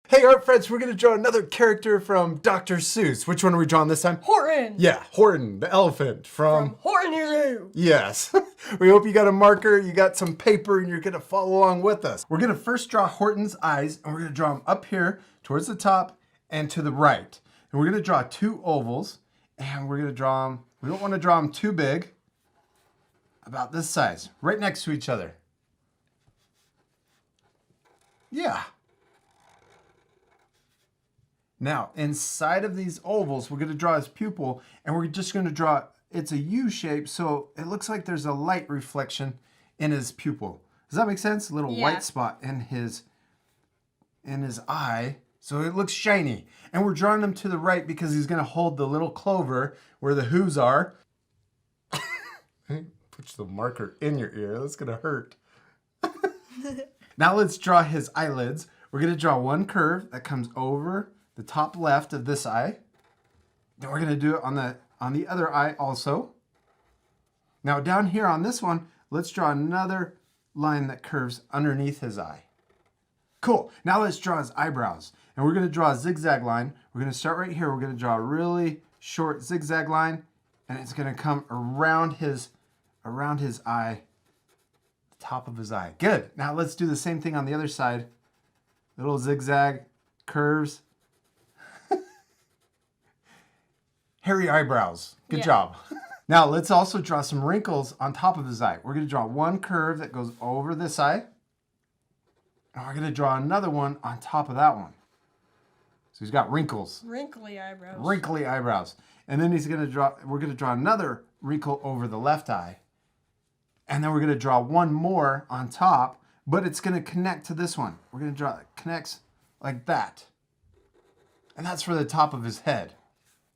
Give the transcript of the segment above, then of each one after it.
Hey art friends, we're going to draw another character from Dr. Seuss. Which one are we drawing this time? Horton! Yeah, Horton, the elephant from Horton Zoo! Yes. We hope you got a marker, you got some paper, and you're going to follow along with us. We're going to first draw Horton's eyes, and we're going to draw them up here towards the top and to the right. And we're going to draw two ovals, and we're going to draw them, we don't want to draw them too big, about this size, right next to each other. Yeah. Now, inside of these ovals, we're going to draw his pupil, and we're just going to draw, it's a U shape, so it looks like there's a light reflection in his pupil. Does that make sense? A little white spot in his eye, so it looks shiny. And we're drawing him to the right because he's going to hold the little clover where the who's are. Put the marker in your ear. That's going to hurt. Now let's draw his eyelids. We're going to draw one curve that comes over the top left of this eye. Then we're going to do it on the other eye also. Now down here on this one, let's draw another line that curves underneath his eye. Cool. Now let's draw his eyebrows. And we're going to draw a zigzag line. We're going to start right here. We're going to draw a really short zigzag line, and it's going to come around his eye, the top of his eye. Good. Now let's do the same thing on the other side. Little zigzag curves. Hairy eyebrows. Good job. Now let's also draw some wrinkles on top of his eye. We're going to draw one curve that goes over this eye. And we're going to draw another one on top of that one. So he's got wrinkles. Wrinkly eyebrows. Wrinkly eyebrows. And then we're going to draw another wrinkle over the left eye. And then we're going to draw one more on top, but it's going to connect to this one. We're going to draw it connects like that. And that's for the top of his head.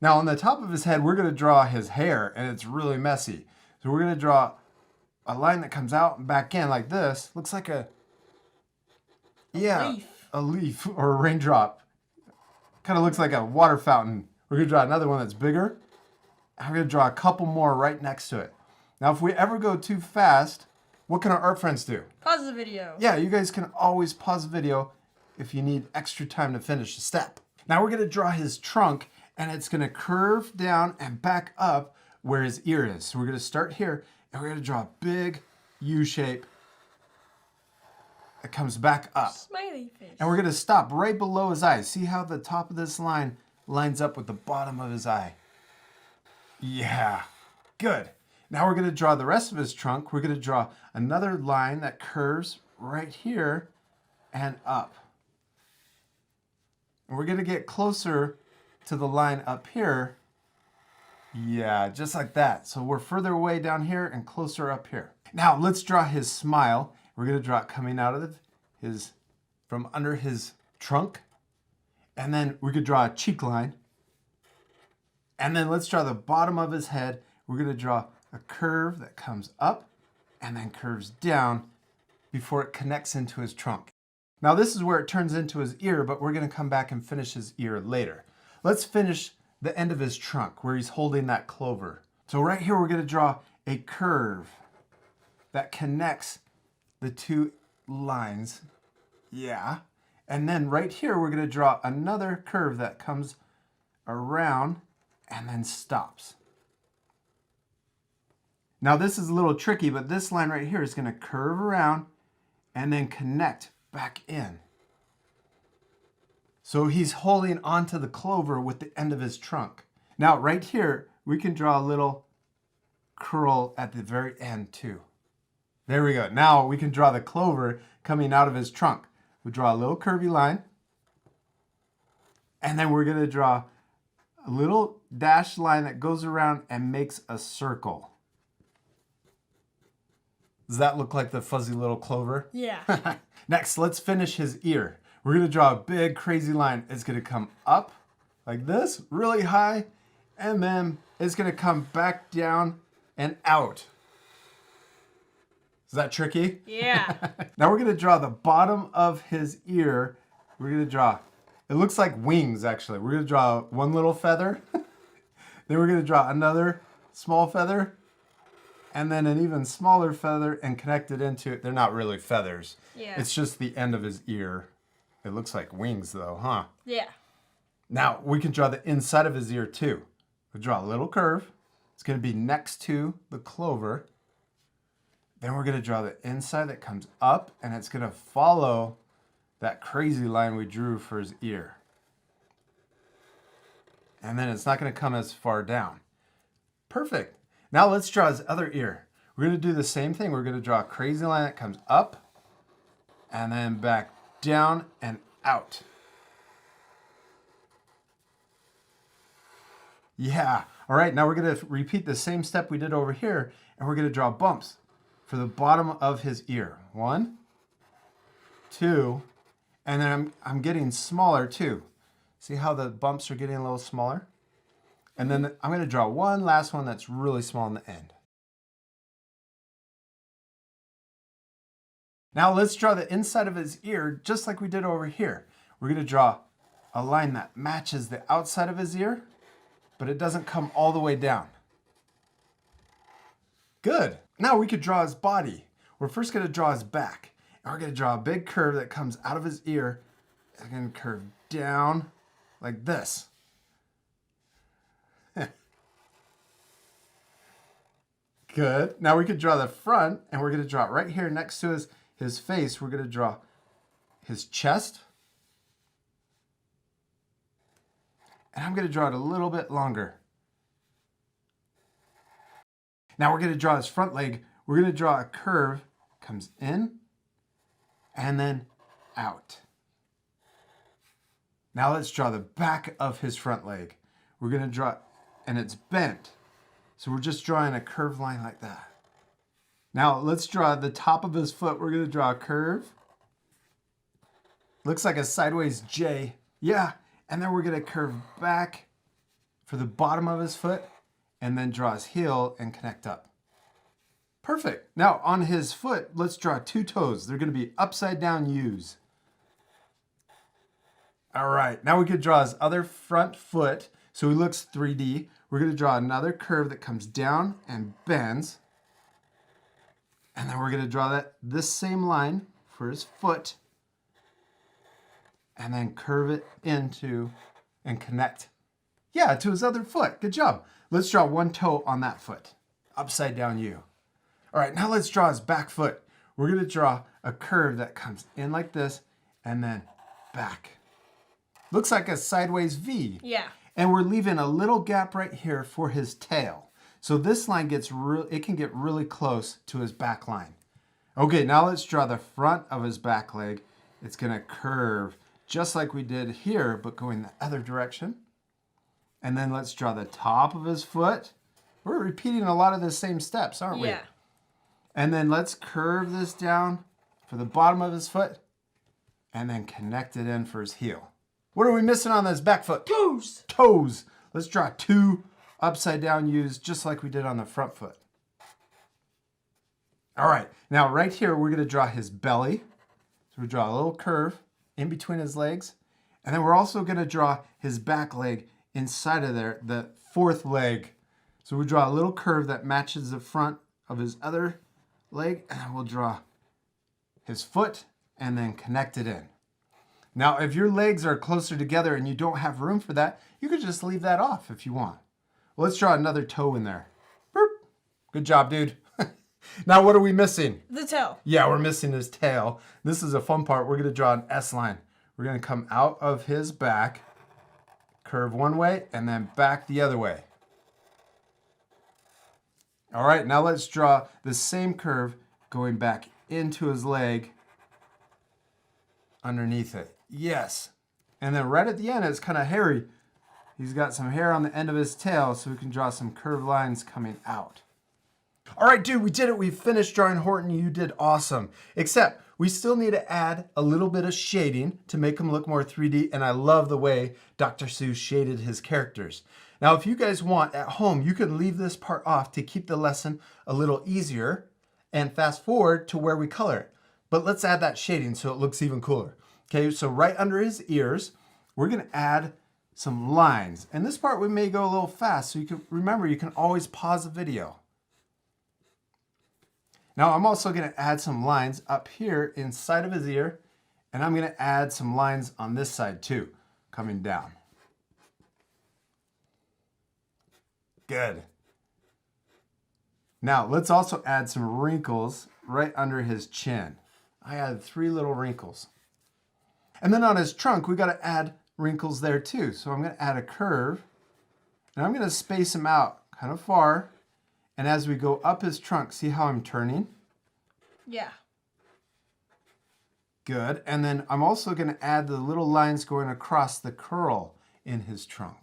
Now on the top of his head, we're going to draw his hair, and it's really messy. So we're going to draw a line that comes out and back in like this. Looks like a leaf or a raindrop. Kind of looks like a water fountain. We're going to draw another one that's bigger. And we're going to draw a couple more right next to it. Now if we ever go too fast, what can our art friends do? Pause the video. Yeah, you guys can always pause the video if you need extra time to finish a step. Now we're going to draw his trunk, and it's going to curve down and back up where his ear is. So we're going to start here, and we're going to draw a big U shape that comes back up. Smiley face. And we're going to stop right below his eye. See how the top of this line lines up with the bottom of his eye? Yeah, good. Now we're going to draw the rest of his trunk. We're going to draw another line that curves right here and up. And we're going to get closer to the line up here. Yeah, just like that. So we're further away down here and closer up here. Now let's draw his smile. We're going to draw it coming out of from under his trunk. And then we could draw a cheek line. And then let's draw the bottom of his head. We're going to draw a curve that comes up and then curves down before it connects into his trunk. Now this is where it turns into his ear, but we're going to come back and finish his ear later. Let's finish the end of his trunk where he's holding that clover. So right here we're going to draw a curve that connects the two lines. Yeah. And then right here we're going to draw another curve that comes around and then stops. Now this is a little tricky, but this line right here is going to curve around and then connect back in. So he's holding onto the clover with the end of his trunk. Now right here, we can draw a little curl at the very end too. There we go. Now we can draw the clover coming out of his trunk. We draw a little curvy line. And then we're going to draw a little dashed line that goes around and makes a circle. Does that look like the fuzzy little clover? Yeah. Next, let's finish his ear. We're going to draw a big crazy line. It's going to come up like this, really high, and then it's going to come back down and out. Is that tricky? Yeah. Now we're going to draw the bottom of his ear. We're going to draw, it looks like wings actually. We're going to draw one little feather. Then we're going to draw another small feather. And then an even smaller feather and connect it into it. They're not really feathers. Yeah. It's just the end of his ear. It looks like wings though, huh? Yeah. Now we can draw the inside of his ear too. We'll draw a little curve. It's going to be next to the clover. Then we're going to draw the inside that comes up, and it's going to follow that crazy line we drew for his ear. And then it's not going to come as far down. Perfect. Now let's draw his other ear. We're going to do the same thing. We're going to draw a crazy line that comes up and then back down and out. Yeah. All right, now we're going to repeat the same step we did over here, and we're going to draw bumps for the bottom of his ear. 1, 2, and then I'm getting smaller too. See how the bumps are getting a little smaller? And then I'm going to draw one last one that's really small in the end. Now let's draw the inside of his ear just like we did over here. We're going to draw a line that matches the outside of his ear, but it doesn't come all the way down. Good. Now we could draw his body. We're first going to draw his back. And we're going to draw a big curve that comes out of his ear. It's going to curve down like this. Good. Now we could draw the front, and we're going to draw it right here next to his face. We're going to draw his chest. And I'm going to draw it a little bit longer. Now we're going to draw his front leg. We're going to draw a curve, comes in and then out. Now let's draw the back of his front leg. We're going to draw, and it's bent. So we're just drawing a curved line like that. Now let's draw the top of his foot. We're going to draw a curve. Looks like a sideways J. Yeah. And then we're going to curve back for the bottom of his foot and then draw his heel and connect up. Perfect. Now on his foot, let's draw 2 toes. They're going to be upside down U's. All right. Now we could draw his other front foot so he looks 3D. We're going to draw another curve that comes down and bends. And then we're going to draw this same line for his foot. And then curve it into and connect. Yeah, to his other foot. Good job. Let's draw 1 toe on that foot. Upside down U. All right, now let's draw his back foot. We're going to draw a curve that comes in like this and then back. Looks like a sideways V. Yeah. And we're leaving a little gap right here for his tail. So this line it can get really close to his back line. Okay, now let's draw the front of his back leg. It's going to curve just like we did here, but going the other direction. And then let's draw the top of his foot. We're repeating a lot of the same steps, aren't we? Yeah. And then let's curve this down for the bottom of his foot and then connect it in for his heel. What are we missing on this back foot? Toes. Toes. Let's draw 2 upside down U's just like we did on the front foot. All right, now right here, we're going to draw his belly. So we draw a little curve in between his legs. And then we're also going to draw his back leg inside of there, the 4th leg. So we draw a little curve that matches the front of his other leg. And then we'll draw his foot and then connect it in. Now, if your legs are closer together and you don't have room for that, you could just leave that off if you want. Well, let's draw another toe in there. Boop. Good job, dude. Now, what are we missing? The tail. Yeah, we're missing his tail. This is a fun part. We're going to draw an S line. We're going to come out of his back, curve one way, and then back the other way. All right, now let's draw the same curve going back into his leg underneath it. Yes. And then right at the end, it's kind of hairy. He's got some hair on the end of his tail, so we can draw some curved lines coming out. All right, dude, we did it. We finished drawing Horton. You did awesome. Except we still need to add a little bit of shading to make him look more 3D, and I love the way Dr. Seuss shaded his characters. Now, if you guys want at home, you could leave this part off to keep the lesson a little easier and fast forward to where we color it. But let's add that shading so it looks even cooler. Okay, so right under his ears, we're going to add some lines. And this part we may go a little fast, so you can remember you can always pause the video. Now I'm also going to add some lines up here inside of his ear And I'm going to add some lines on this side too, coming down. Good. Now let's also add some wrinkles right under his chin. I added 3 little wrinkles. And then on his trunk, we got to add wrinkles there too. So I'm going to add a curve, and I'm going to space him out kind of far. And as we go up his trunk, see how I'm turning? Yeah. Good. And then I'm also going to add the little lines going across the curl in his trunk.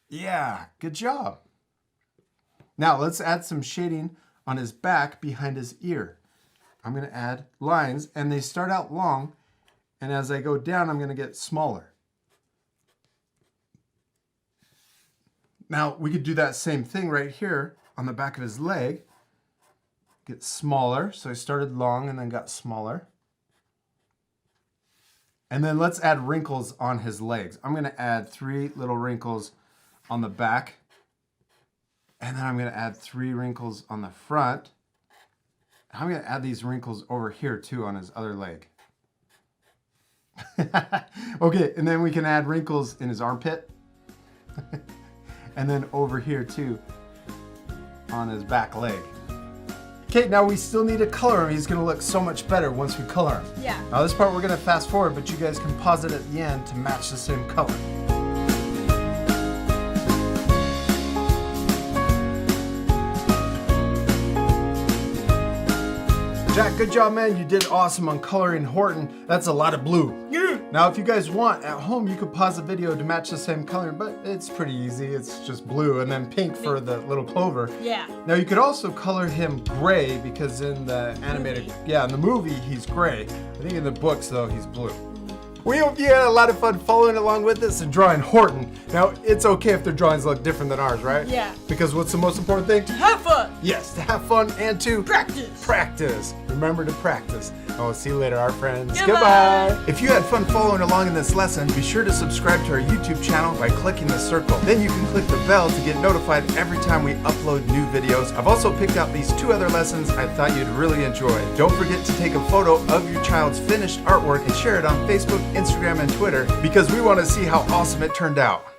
Yeah, good job. Now let's add some shading on his back behind his ear. I'm going to add lines, and they start out long, and as I go down, I'm going to get smaller. Now we could do that same thing right here on the back of his leg. Get smaller. So I started long and then got smaller. And then let's add wrinkles on his legs. I'm going to add 3 little wrinkles on the back. And then I'm going to add 3 wrinkles on the front. I'm going to add these wrinkles over here too on his other leg. Okay, and then we can add wrinkles in his armpit. And then over here too on his back leg. Okay, now we still need to color him. He's going to look so much better once we color him. Yeah. Now this part we're going to fast forward, but you guys can pause it at the end to match the same color. Jack, good job, man. You did awesome on coloring Horton. That's a lot of blue. Yeah. Now, if you guys want, at home, you could pause the video to match the same color, but it's pretty easy. It's just blue and then pink for the little clover. Yeah. Now, you could also color him gray because in the animated, in the movie, he's gray. I think in the books, though, he's blue. We hope you had a lot of fun following along with us and drawing Horton. Now, it's okay if their drawings look different than ours, right? Yeah. Because what's the most important thing? Have fun. Yes, to have fun and to Practice. practice. Remember to practice. And we'll see you later, our friends. Goodbye. If you had fun following along in this lesson, be sure to subscribe to our YouTube channel by clicking the circle. Then you can click the bell to get notified every time we upload new videos. I've also picked out these 2 other lessons I thought you'd really enjoy. Don't forget to take a photo of your child's finished artwork and share it on Facebook, Instagram, and Twitter because we want to see how awesome it turned out.